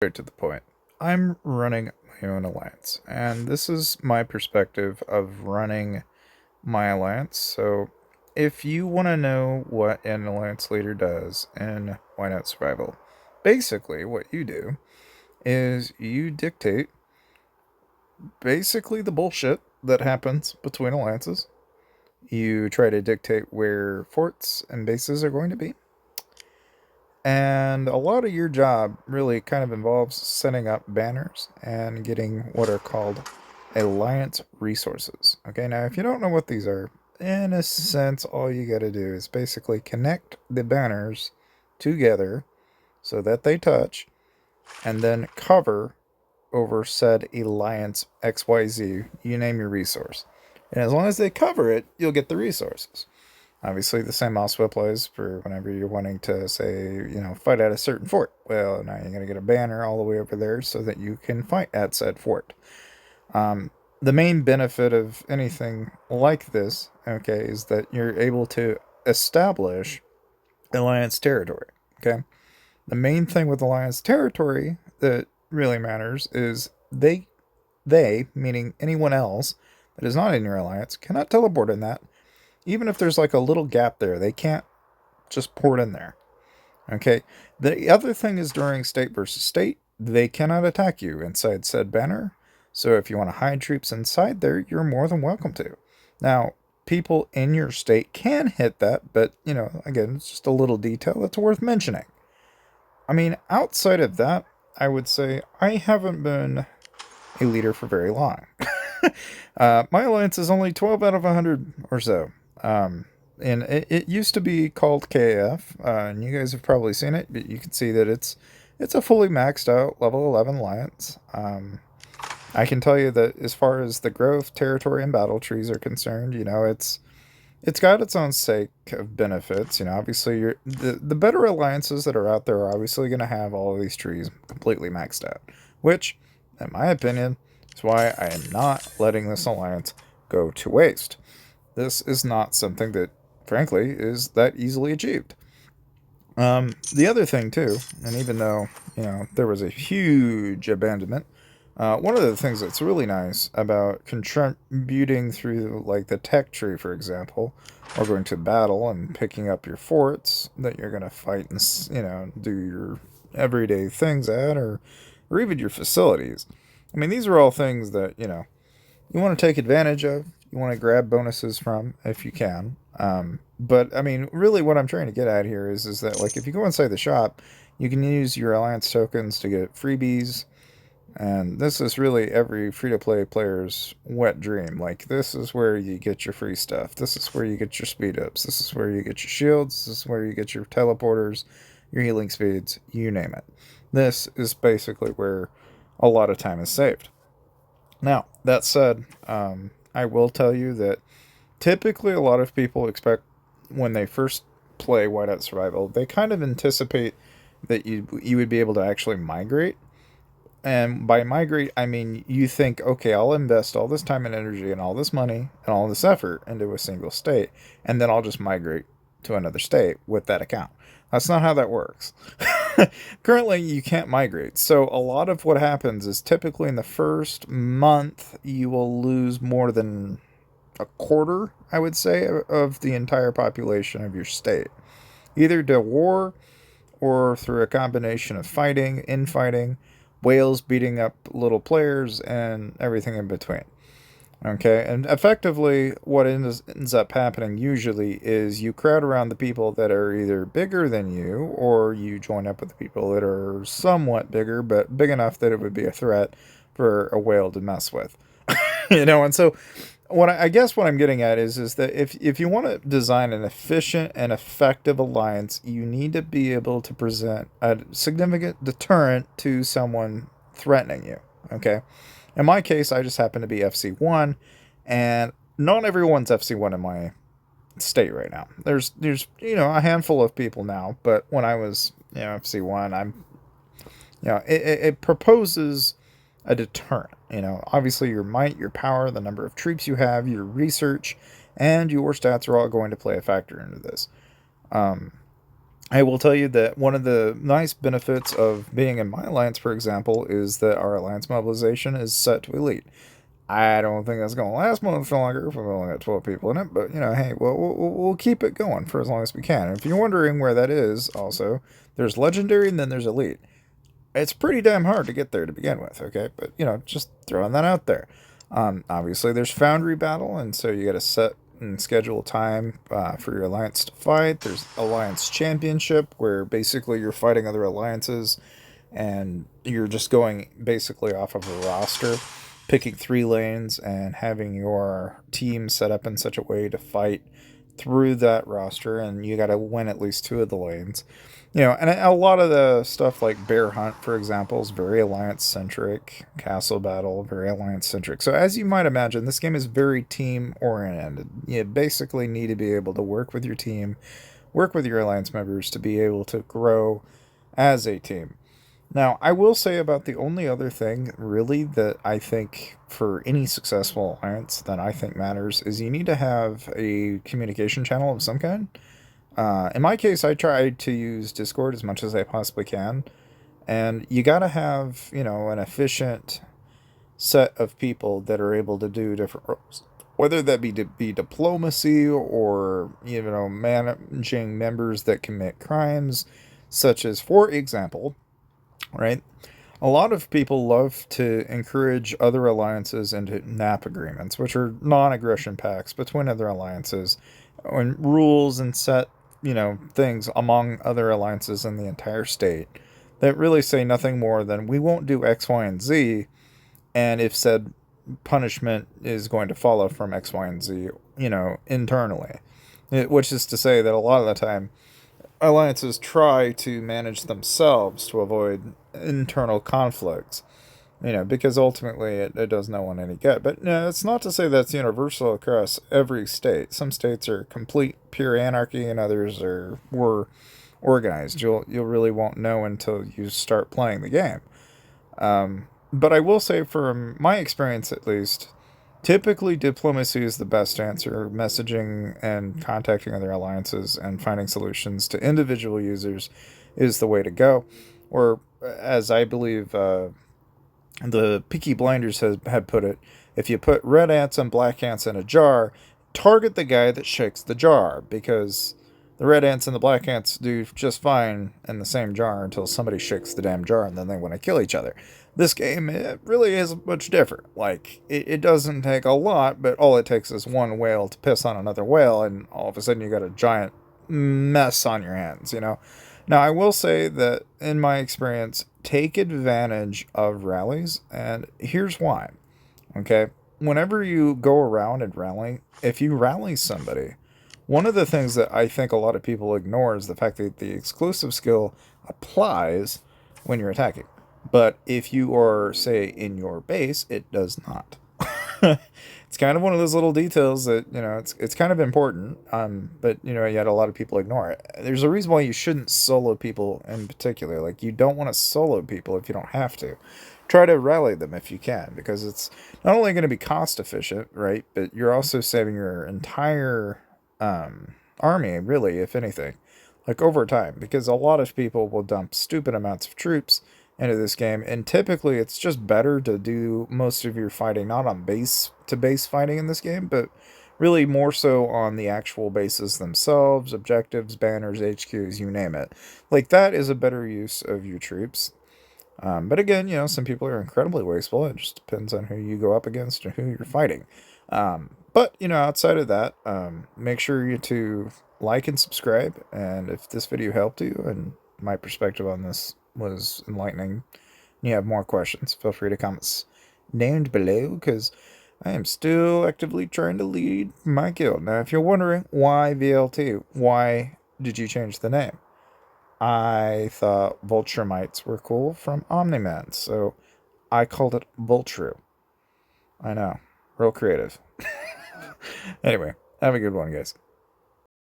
Straight to the point. I'm running my own alliance, and this is my perspective of running my alliance. So, if you want to know what an alliance leader does in Whiteout Survival, basically what you do is you dictate basically the bullshit that happens between alliances. You try to dictate where forts and bases are going to be. And a lot of your job really kind of involves setting up banners and getting what are called alliance resources. Okay, now if you don't know what these are, in a sense, all you got to do is basically connect the banners together so that they touch and then cover over said alliance XYZ. You name your resource. And as long as they cover it, you'll get the resources. Obviously, the same also applies for whenever you're wanting to, say, fight at a certain fort. Well, now you're going to get a banner all the way over there so that you can fight at said fort. The main benefit of anything like this, okay, is that you're able to establish alliance territory. Okay, the main thing with alliance territory that really matters is they meaning anyone else that is not in your alliance cannot teleport in that. Even if there's like a little gap there, they can't just port in there. Okay. The other thing is during state versus state, they cannot attack you inside said banner. So if you want to hide troops inside there, you're more than welcome to. Now, people in your state can hit that, but again, it's just a little detail that's worth mentioning. I mean, outside of that, I would say I haven't been a leader for very long. My alliance is only 12 out of 100 or so. And it used to be called KF, and you guys have probably seen it, but you can see that it's a fully maxed out level 11 alliance. I can tell you that as far as the growth, territory, and battle trees are concerned, it's got its own sake of benefits. Obviously, the better alliances that are out there are obviously going to have all of these trees completely maxed out, which, in my opinion, is why I am not letting this alliance go to waste. This is not something that, frankly, is that easily achieved. The other thing too, and even though there was a huge abandonment, one of the things that's really nice about contributing through like the tech tree, for example, or going to battle and picking up your forts that you're gonna fight and do your everyday things at, or even your facilities. I mean, these are all things that you want to take advantage of. You want to grab bonuses from if you can. But I mean, really, what I'm trying to get at here is that like if you go inside the shop, you can use your alliance tokens to get freebies, and this is really every free to play player's wet dream. Like this is where you get your free stuff. This is where you get your speed ups. This is where you get your shields. This is where you get your teleporters, your healing speeds. You name it. This is basically where a lot of time is saved. Now, that said, I will tell you that typically a lot of people expect when they first play Whiteout Survival, they kind of anticipate that you would be able to actually migrate. And by migrate, I mean you think, okay, I'll invest all this time and energy and all this money and all this effort into a single state, and then I'll just migrate to another state with that account. That's not how that works. Currently, you can't migrate. So, a lot of what happens is typically in the first month, you will lose more than a quarter, I would say, of the entire population of your state. Either to war or through a combination of fighting, infighting, whales beating up little players, and everything in between. Okay, and effectively, what ends up happening usually is you crowd around the people that are either bigger than you, or you join up with the people that are somewhat bigger, but big enough that it would be a threat for a whale to mess with. And so I guess what I'm getting at is that if you want to design an efficient and effective alliance, you need to be able to present a significant deterrent to someone threatening you. Okay. In my case, I just happen to be FC1, and not everyone's FC1 in my state right now. There's a handful of people now, but when I was FC1, I'm it proposes a deterrent. Obviously your might, your power, the number of troops you have, your research, and your stats are all going to play a factor into this. Um, I will tell you that one of the nice benefits of being in my alliance, for example, is that our alliance mobilization is set to elite. I don't think that's going to last much longer if we've only got 12 people in it, but hey, we'll keep it going for as long as we can. And if you're wondering where that is, also, there's legendary and then there's elite. It's pretty damn hard to get there to begin with, okay? But, just throwing that out there. Obviously, there's Foundry Battle, and so you got to set and schedule time for your alliance to fight. There's Alliance Championship, where basically you're fighting other alliances, and you're just going basically off of a roster, picking 3 lanes, and having your team set up in such a way to fight through that roster, and you got to win at least 2 of the lanes. And a lot of the stuff like Bear Hunt, for example, is very alliance centric. Castle Battle, very alliance centric. So, as you might imagine, this game is very team oriented. You basically need to be able to work with your team, work with your alliance members to be able to grow as a team. Now, I will say about the only other thing really that I think for any successful alliance that I think matters is you need to have a communication channel of some kind. In my case, I try to use Discord as much as I possibly can, and you gotta have an efficient set of people that are able to do different roles, whether that be diplomacy or managing members that commit crimes, such as, for example, right? A lot of people love to encourage other alliances into NAP agreements, which are non-aggression pacts between other alliances, and rules and set things among other alliances in the entire state that really say nothing more than we won't do X, Y, and Z, and if said punishment is going to follow from X, Y, and Z, internally. Which is to say that a lot of the time, alliances try to manage themselves to avoid internal conflicts, because ultimately it does no one any good. But it's not to say that's universal across every state. Some states are complete pure anarchy, and others are more organized. You'll really won't know until you start playing the game. But I will say, from my experience at least, typically diplomacy is the best answer. Messaging and contacting other alliances and finding solutions to individual users is the way to go. Or, as I believe the Peaky Blinders had put it, if you put red ants and black ants in a jar, target the guy that shakes the jar, because the red ants and the black ants do just fine in the same jar until somebody shakes the damn jar and then they want to kill each other. This game, it really isn't much different. Like, it doesn't take a lot, but all it takes is one whale to piss on another whale, and all of a sudden you got a giant mess on your hands. Now, I will say that in my experience, take advantage of rallies, and here's why. Okay? Whenever you go around and rally, if you rally somebody, one of the things that I think a lot of people ignore is the fact that the exclusive skill applies when you're attacking. But if you are, say, in your base, it does not. It's kind of one of those little details that it's kind of important. But yet a lot of people ignore it. There's a reason why you shouldn't solo people in particular. Like, you don't want to solo people if you don't have to. Try to rally them if you can, because it's not only going to be cost efficient, right? But you're also saving your entire army, really, if anything, like over time, because a lot of people will dump stupid amounts of troops into this game, and typically it's just better to do most of your fighting not on base to base fighting in this game, but really more so on the actual bases themselves, objectives, banners, HQs, you name it. Like, that is a better use of your troops. But again, some people are incredibly wasteful. It just depends on who you go up against and who you're fighting. But outside of that, make sure you to like and subscribe. And if this video helped you and my perspective on this was enlightening, and you have more questions, feel free to comment named below, because I am still actively trying to lead my guild. Now, if you're wondering why VLT, why did you change the name? I thought Vulture Mites were cool from Omni-Man, so I called it Vultru. I know, real creative. Anyway, have a good one, guys.